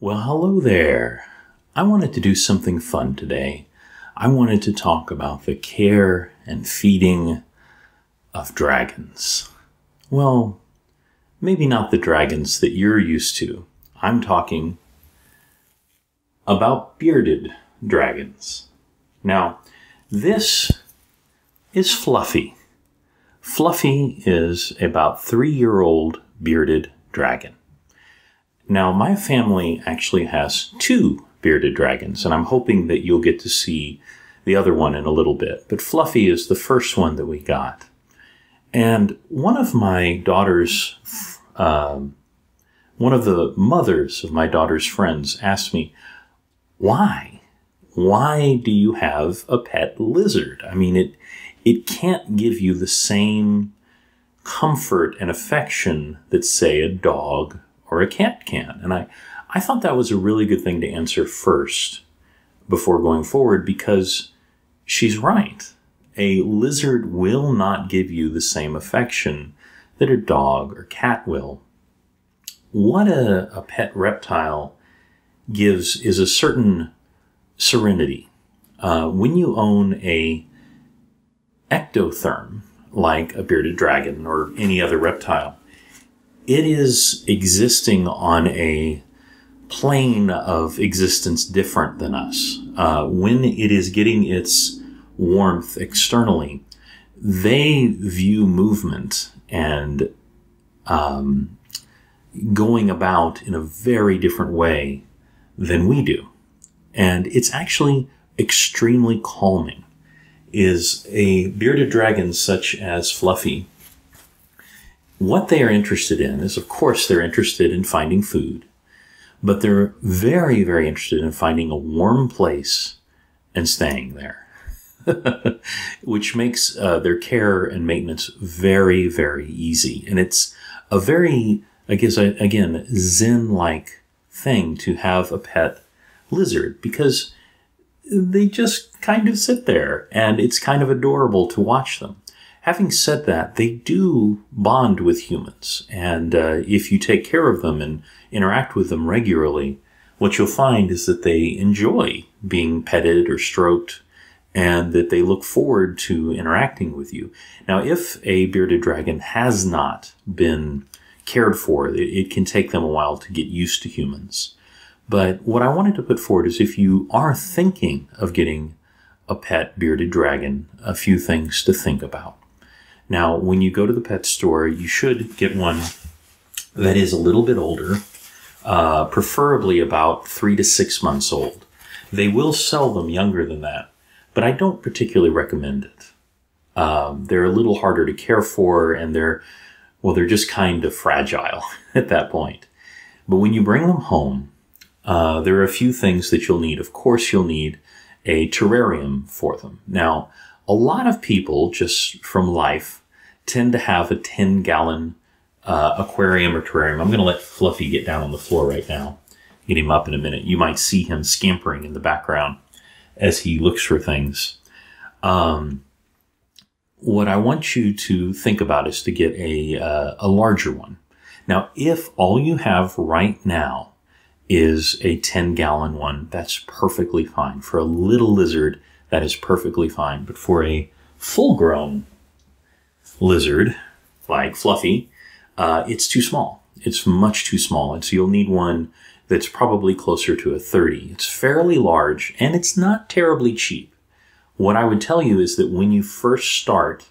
Well, hello there. I wanted to do something fun today. I wanted to talk about the care and feeding of dragons. Well, maybe not the dragons that you're used to. I'm talking about bearded dragons. Now, this is Fluffy. Fluffy is about 3-year-old bearded dragon. Now, my family actually has 2 bearded dragons, and I'm hoping that you'll get to see the other one in a little bit. But Fluffy is the first one that we got. And one of my daughter's, one of the mothers of my daughter's friends asked me, why? Why do you have a pet lizard? I mean, it can't give you the same comfort and affection that, say, a dog or a cat can. And I thought that was a really good thing to answer first before going forward, because she's right. A lizard will not give you the same affection that a dog or cat will. What a pet reptile gives is a certain serenity. When you own a ectotherm, like a bearded dragon or any other reptile, it is existing on a plane of existence different than us. When it is getting its warmth externally, they view movement and going about in a very different way than we do. And it's actually extremely calming. Is a bearded dragon such as Fluffy, what they are interested in is, of course, they're interested in finding food, but they're very, very interested in finding a warm place and staying there, which makes their care and maintenance very, very easy. And it's a very, I guess, again, zen-like thing to have a pet lizard, because they just kind of sit there and it's kind of adorable to watch them. Having said that, they do bond with humans, and if you take care of them and interact with them regularly, what you'll find is that they enjoy being petted or stroked, and that they look forward to interacting with you. Now, if a bearded dragon has not been cared for, it can take them a while to get used to humans. But what I wanted to put forward is, if you are thinking of getting a pet bearded dragon, a few things to think about. Now, when you go to the pet store, you should get one that is a little bit older, preferably about 3 to 6 months old. They will sell them younger than that, but I don't particularly recommend it. They're a little harder to care for, and they're just kind of fragile at that point. But when you bring them home, there are a few things that you'll need. Of course, you'll need a terrarium for them. Now, a lot of people, just from life, tend to have a 10-gallon aquarium or terrarium. I'm going to let Fluffy get down on the floor right now. Get him up in a minute. You might see him scampering in the background as he looks for things. What I want you to think about is to get a larger one. Now, if all you have right now is a 10-gallon one, that's perfectly fine. For a little lizard, that is perfectly fine. But for a full-grown lizard like Fluffy, it's too small. It's much too small. And so you'll need one that's probably closer to a 30. It's fairly large, and it's not terribly cheap. What I would tell you is that when you first start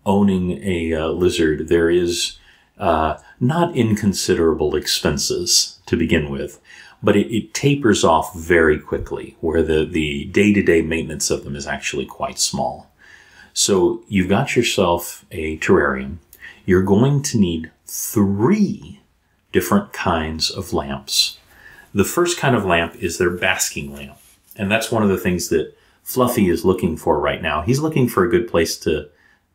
owning a lizard, there is not inconsiderable expenses to begin with, but it tapers off very quickly, where the day-to-day maintenance of them is actually quite small. So you've got yourself a terrarium. You're going to need 3 different kinds of lamps. The first kind of lamp is their basking lamp, and that's one of the things that Fluffy is looking for right now. He's looking for a good place to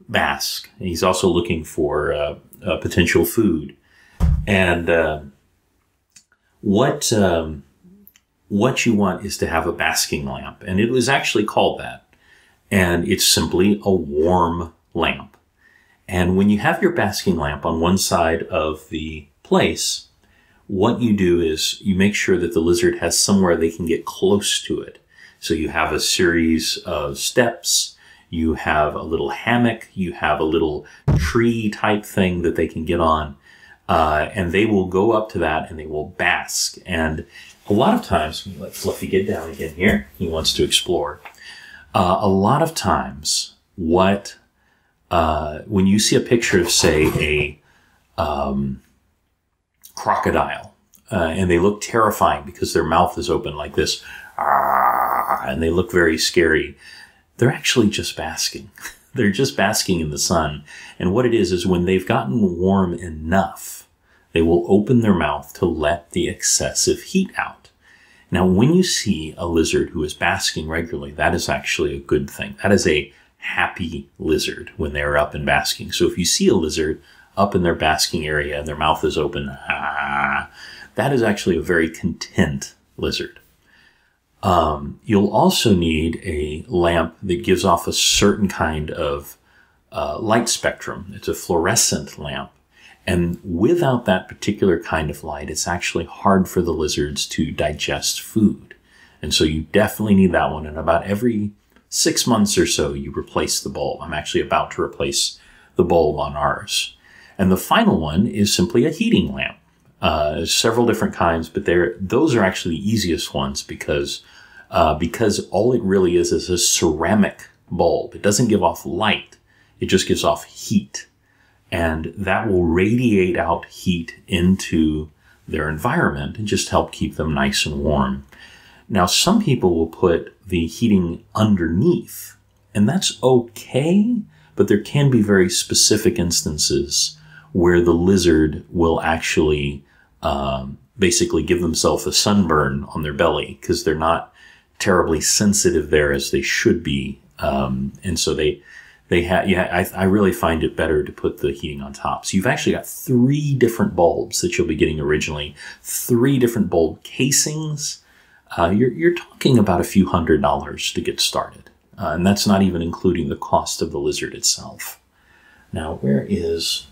bask. He's also looking for potential food. And what you want is to have a basking lamp, and it was actually called that. And it's simply a warm lamp. And when you have your basking lamp on one side of the place, what you do is you make sure that the lizard has somewhere they can get close to it. So you have a series of steps, you have a little hammock, you have a little tree type thing that they can get on, and they will go up to that and they will bask. And a lot of times, let Fluffy get down again here. He wants to explore. A lot of times, when you see a picture of, say, a crocodile, and they look terrifying because their mouth is open like this, and they look very scary, they're actually just basking. They're just basking in the sun. And what it is when they've gotten warm enough, they will open their mouth to let the excessive heat out. Now, when you see a lizard who is basking regularly, that is actually a good thing. That is a happy lizard when they're up and basking. So if you see a lizard up in their basking area and their mouth is open, that is actually a very content lizard. You'll also need a lamp that gives off a certain kind of light spectrum. It's a fluorescent lamp. And without that particular kind of light, it's actually hard for the lizards to digest food. And so you definitely need that one. And about every 6 months or so, you replace the bulb. I'm actually about to replace the bulb on ours. And the final one is simply a heating lamp. Several different kinds, but those are actually the easiest ones because all it really is a ceramic bulb. It doesn't give off light. It just gives off heat. And that will radiate out heat into their environment and just help keep them nice and warm. Now, some people will put the heating underneath, and that's okay, but there can be very specific instances where the lizard will actually basically give themselves a sunburn on their belly because they're not terribly sensitive there as they should be. And so I really find it better to put the heating on top. So you've actually got 3 different bulbs that you'll be getting originally, 3 different bulb casings. You're talking about a few $100s to get started. And that's not even including the cost of the lizard itself. Now, where is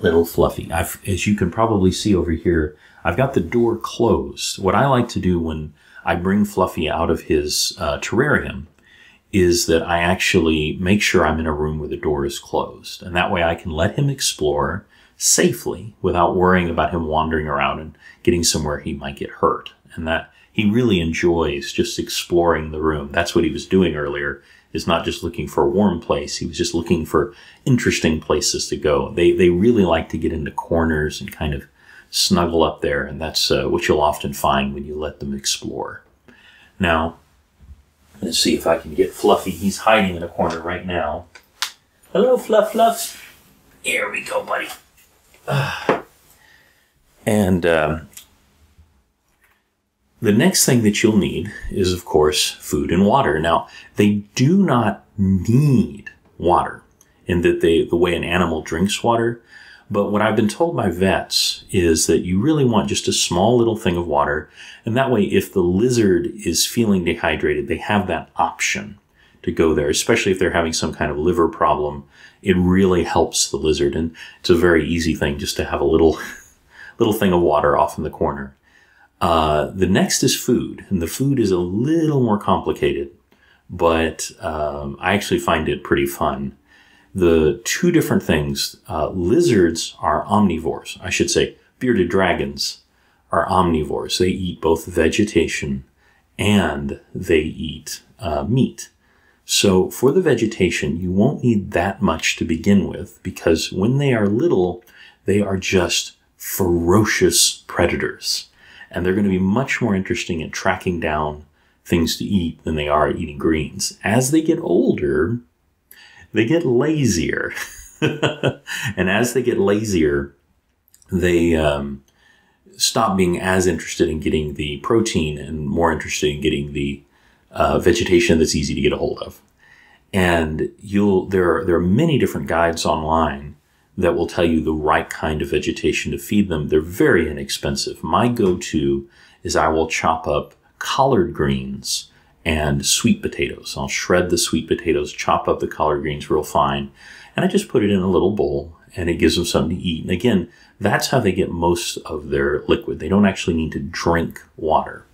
little Fluffy? As you can probably see over here, I've got the door closed. What I like to do when I bring Fluffy out of his terrarium is that I actually make sure I'm in a room where the door is closed. And that way I can let him explore safely without worrying about him wandering around and getting somewhere he might get hurt. And that he really enjoys just exploring the room. That's what he was doing earlier, is not just looking for a warm place. He was just looking for interesting places to go. They really like to get into corners and kind of snuggle up there. And that's what you'll often find when you let them explore. Now, let's see if I can get Fluffy. He's hiding in a corner right now. Hello, Fluff Fluff. Here we go, buddy. And the next thing that you'll need is, of course, food and water. Now, they do not need water in that the way an animal drinks water. But what I've been told by vets is that you really want just a small little thing of water. And that way, if the lizard is feeling dehydrated, they have that option to go there, especially if they're having some kind of liver problem. It really helps the lizard. And it's a very easy thing just to have a little thing of water off in the corner. The next is food. And the food is a little more complicated, but I actually find it pretty fun. The 2 different things, lizards are omnivores. I should say bearded dragons are omnivores. They eat both vegetation and they eat meat. So for the vegetation, you won't need that much to begin with because when they are little, they are just ferocious predators. And they're going to be much more interesting at tracking down things to eat than they are at eating greens. As they get older, they get lazier. And as they get lazier, they stop being as interested in getting the protein and more interested in getting the vegetation that's easy to get a hold of. And there are many different guides online that will tell you the right kind of vegetation to feed them. They're very inexpensive. My go-to is I will chop up collard greens and sweet potatoes. I'll shred the sweet potatoes, chop up the collard greens real fine, and I just put it in a little bowl, and it gives them something to eat. And again, that's how they get most of their liquid. They don't actually need to drink water.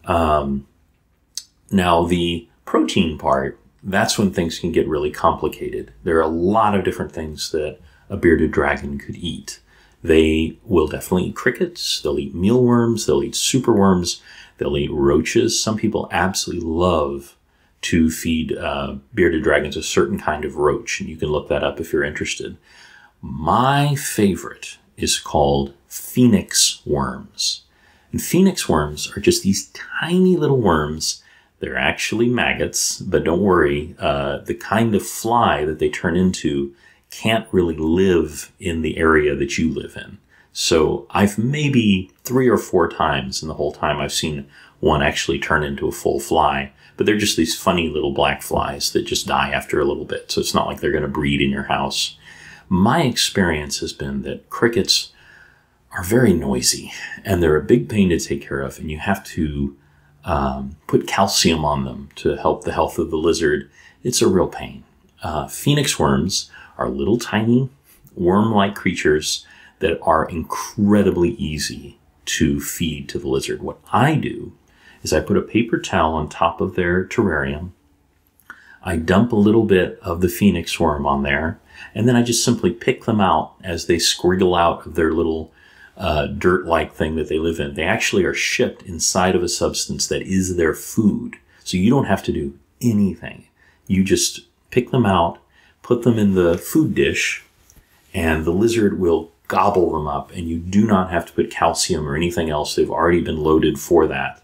Now, the protein part, that's when things can get really complicated. There are a lot of different things that a bearded dragon could eat. They will definitely eat crickets, they'll eat mealworms, they'll eat superworms, they'll eat roaches. Some people absolutely love to feed bearded dragons a certain kind of roach, and you can look that up if you're interested. My favorite is called phoenix worms. And phoenix worms are just these tiny little worms. They're actually maggots, but don't worry, the kind of fly that they turn into can't really live in the area that you live in. So I've maybe 3 or 4 times in the whole time I've seen one actually turn into a full fly, but they're just these funny little black flies that just die after a little bit. So it's not like they're going to breed in your house. My experience has been that crickets are very noisy and they're a big pain to take care of, and you have to put calcium on them to help the health of the lizard. It's a real pain. Phoenix worms are little tiny worm-like creatures that are incredibly easy to feed to the lizard. What I do is I put a paper towel on top of their terrarium. I dump a little bit of the phoenix worm on there, and then I just simply pick them out as they squiggle out of their little dirt-like thing that they live in. They actually are shipped inside of a substance that is their food. So you don't have to do anything. You just pick them out, put them in the food dish, and the lizard will gobble them up, and you do not have to put calcium or anything else. They've already been loaded for that.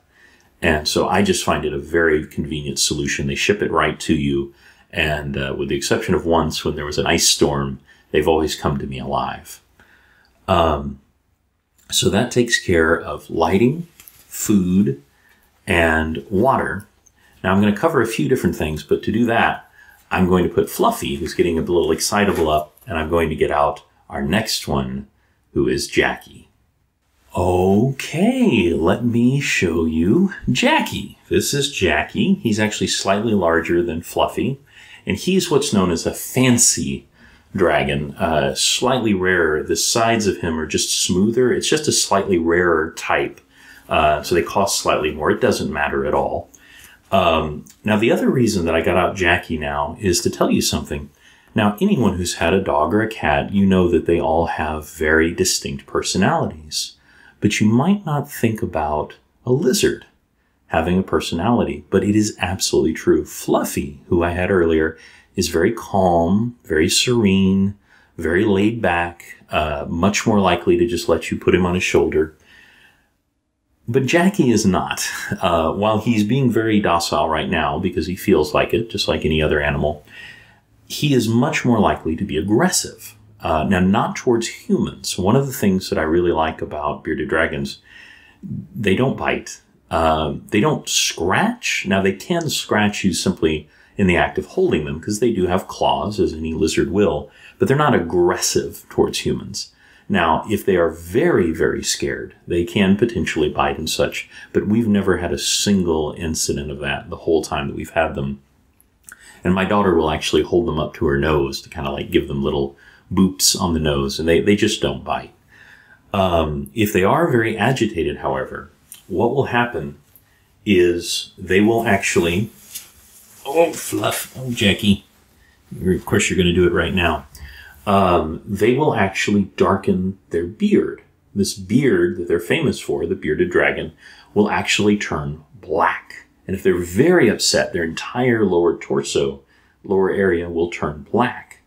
And so I just find it a very convenient solution. They ship it right to you, and with the exception of once when there was an ice storm, they've always come to me alive. So that takes care of lighting, food, and water. Now I'm going to cover a few different things, but to do that, I'm going to put Fluffy, who's getting a little excitable, up, and I'm going to get out our next one, who is Jackie. Okay, let me show you Jackie. This is Jackie. He's actually slightly larger than Fluffy, and he's what's known as a fancy dragon, slightly rarer. The sides of him are just smoother. It's just a slightly rarer type, so they cost slightly more. It doesn't matter at all. Now, the other reason that I got out Jackie now is to tell you something. Now, anyone who's had a dog or a cat, you know that they all have very distinct personalities. But you might not think about a lizard having a personality, but it is absolutely true. Fluffy, who I had earlier, is very calm, very serene, very laid back, much more likely to just let you put him on his shoulder. But Jackie is not. While he's being very docile right now because he feels like it, just like any other animal, he is much more likely to be aggressive. Now, not towards humans. One of the things that I really like about bearded dragons, they don't bite. They don't scratch. Now, they can scratch you simply in the act of holding them because they do have claws, as any lizard will, but they're not aggressive towards humans. Now, if they are very, very scared, they can potentially bite and such, but we've never had a single incident of that the whole time that we've had them. And my daughter will actually hold them up to her nose to kind of like give them little boops on the nose, and they just don't bite. If they are very agitated, however, what will happen is they will actually... Oh, Fluff. Oh, Jackie. Of course, you're going to do it right now. They will actually darken their beard. This beard that they're famous for, the bearded dragon, will actually turn black. And if they're very upset, their entire lower torso, lower area will turn black.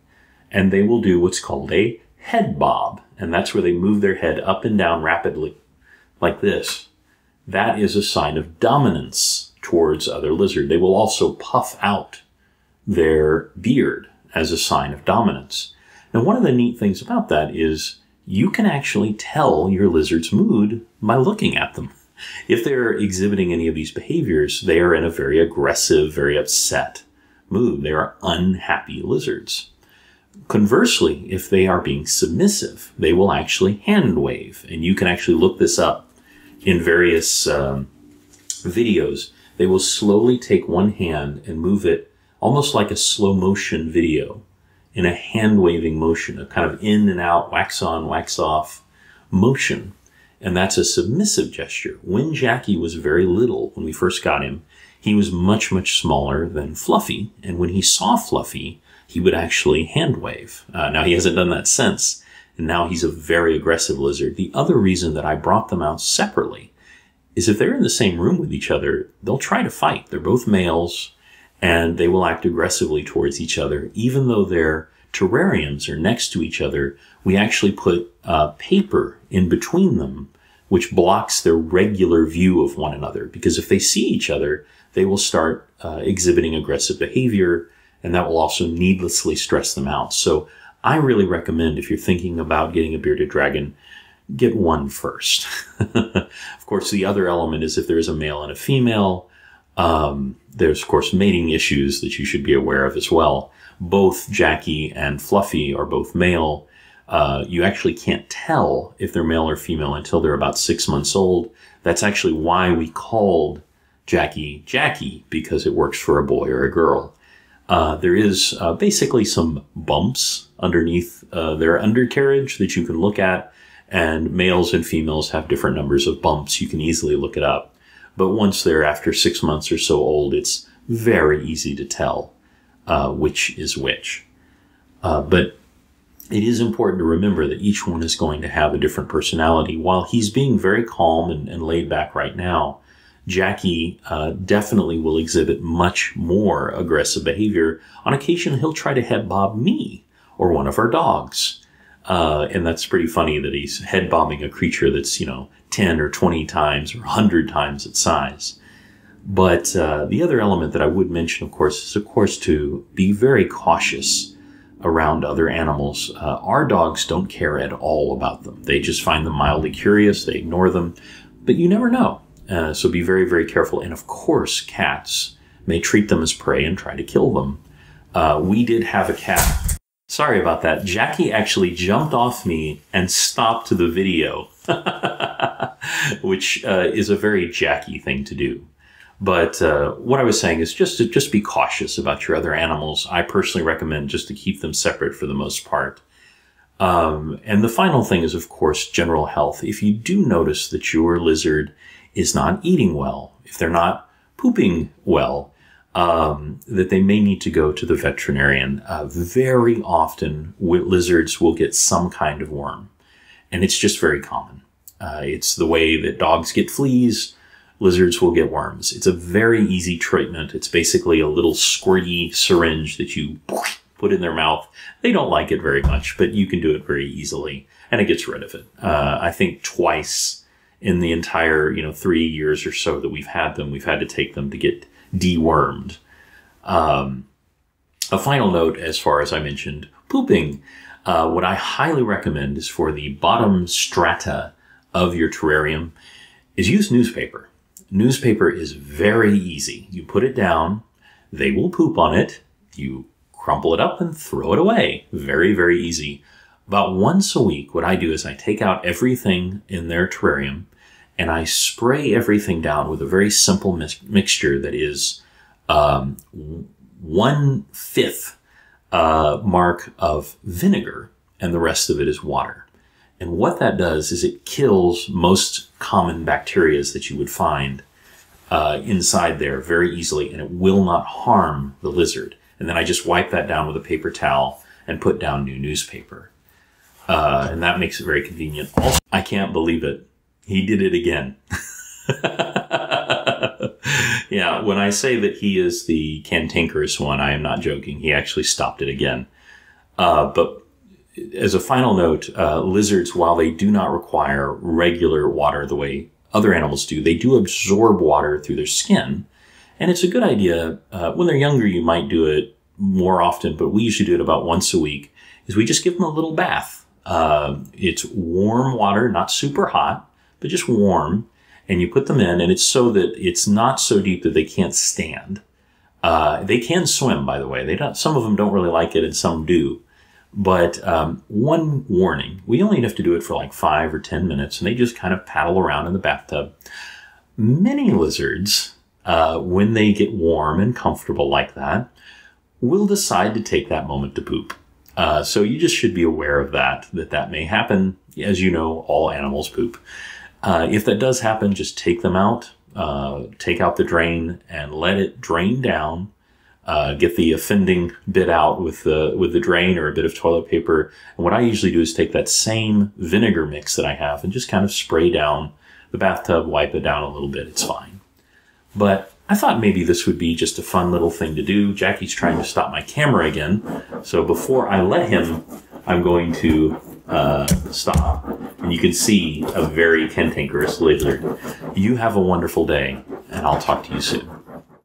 And they will do what's called a head bob. And that's where they move their head up and down rapidly, like this. That is a sign of dominance towards other lizards. They will also puff out their beard as a sign of dominance. Now, one of the neat things about that is you can actually tell your lizard's mood by looking at them. If they're exhibiting any of these behaviors, they are in a very aggressive, very upset mood. They are unhappy lizards. Conversely, if they are being submissive, they will actually hand wave. And you can actually look this up in various videos. They will slowly take one hand and move it almost like a slow motion video. in a hand-waving motion, a kind of in and out, wax on, wax off motion. And that's a submissive gesture. When Jackie was very little, when we first got him, he was much, much smaller than Fluffy. And when he saw Fluffy, he would actually hand wave. Now, he hasn't done that since. And now he's a very aggressive lizard. The other reason that I brought them out separately is if they're in the same room with each other, they'll try to fight. They're both males, and they will act aggressively towards each other. Even though their terrariums are next to each other, we actually put paper in between them, which blocks their regular view of one another. Because if they see each other, they will start exhibiting aggressive behavior, and that will also needlessly stress them out. So I really recommend, if you're thinking about getting a bearded dragon, get one first. Of course, the other element is if there's a male and a female, there's, of course, mating issues that you should be aware of as well. Both Jackie and Fluffy are both male. You actually can't tell if they're male or female until they're about 6 months old. That's actually why we called Jackie Jackie, because it works for a boy or a girl. There is basically some bumps underneath their undercarriage that you can look at, and males and females have different numbers of bumps. You can easily look it up. But once they're after 6 months or so old, it's very easy to tell which is which. But it is important to remember that each one is going to have a different personality. While he's being very calm and laid back right now, Jackie definitely will exhibit much more aggressive behavior. On occasion, he'll try to head bob me or one of our dogs. And that's pretty funny that he's head bobbing a creature that's, 10 or 20 times or 100 times its size. But the other element that I would mention, of course, is, to be very cautious around other animals. Our dogs don't care at all about them. They just find them mildly curious. They ignore them. But you never know. So be very, very careful. And of course, cats may treat them as prey and try to kill them. We did have a cat. Sorry about that. Jackie actually jumped off me and stopped the video, which is a very Jackie thing to do. But what I was saying is just be cautious about your other animals. I personally recommend just to keep them separate for the most part. And the final thing is, of course, general health. If you do notice that your lizard is not eating well, if they're not pooping well, that they may need to go to the veterinarian. Very often, lizards will get some kind of worm, and it's just very common. It's the way that dogs get fleas, lizards will get worms. It's a very easy treatment. It's basically a little squirty syringe that you put in their mouth. They don't like it very much, but you can do it very easily, and it gets rid of it. I think twice in the entire 3 years or so that we've had them, we've had to take them to get dewormed. A final note, as far as I mentioned, pooping. What I highly recommend is for the bottom strata of your terrarium is use newspaper. Newspaper is very easy. You put it down, they will poop on it, you crumple it up and throw it away. Very, very easy. About once a week, what I do is I take out everything in their terrarium and I spray everything down with a very simple mixture that is 1/5 mark of vinegar, and the rest of it is water. And what that does is it kills most common bacteria that you would find inside there very easily, and it will not harm the lizard. And then I just wipe that down with a paper towel and put down new newspaper. And that makes it very convenient. Also, I can't believe it. He did it again. Yeah, when I say that he is the cantankerous one, I am not joking. He actually stopped it again. But as a final note, lizards, while they do not require regular water the way other animals do, they do absorb water through their skin. And it's a good idea. When they're younger, you might do it more often, but we usually do it about once a week, is we just give them a little bath. It's warm water, not super hot, but just warm. And you put them in, and it's so that it's not so deep that they can't stand. They can swim, by the way. Some of them don't really like it, and some do. But one warning, we only have to do it for like 5 or 10 minutes, and they just kind of paddle around in the bathtub. Many lizards, when they get warm and comfortable like that, will decide to take that moment to poop. So you just should be aware of that may happen. As you know, all animals poop. If that does happen, just take them out, take out the drain and let it drain down. Get the offending bit out with the drain or a bit of toilet paper. And what I usually do is take that same vinegar mix that I have and just kind of spray down the bathtub, wipe it down a little bit. It's fine. But I thought maybe this would be just a fun little thing to do. Jackie's trying to stop my camera again. So before I let him, I'm going to stop. And you can see a very cantankerous lizard. You have a wonderful day, and I'll talk to you soon.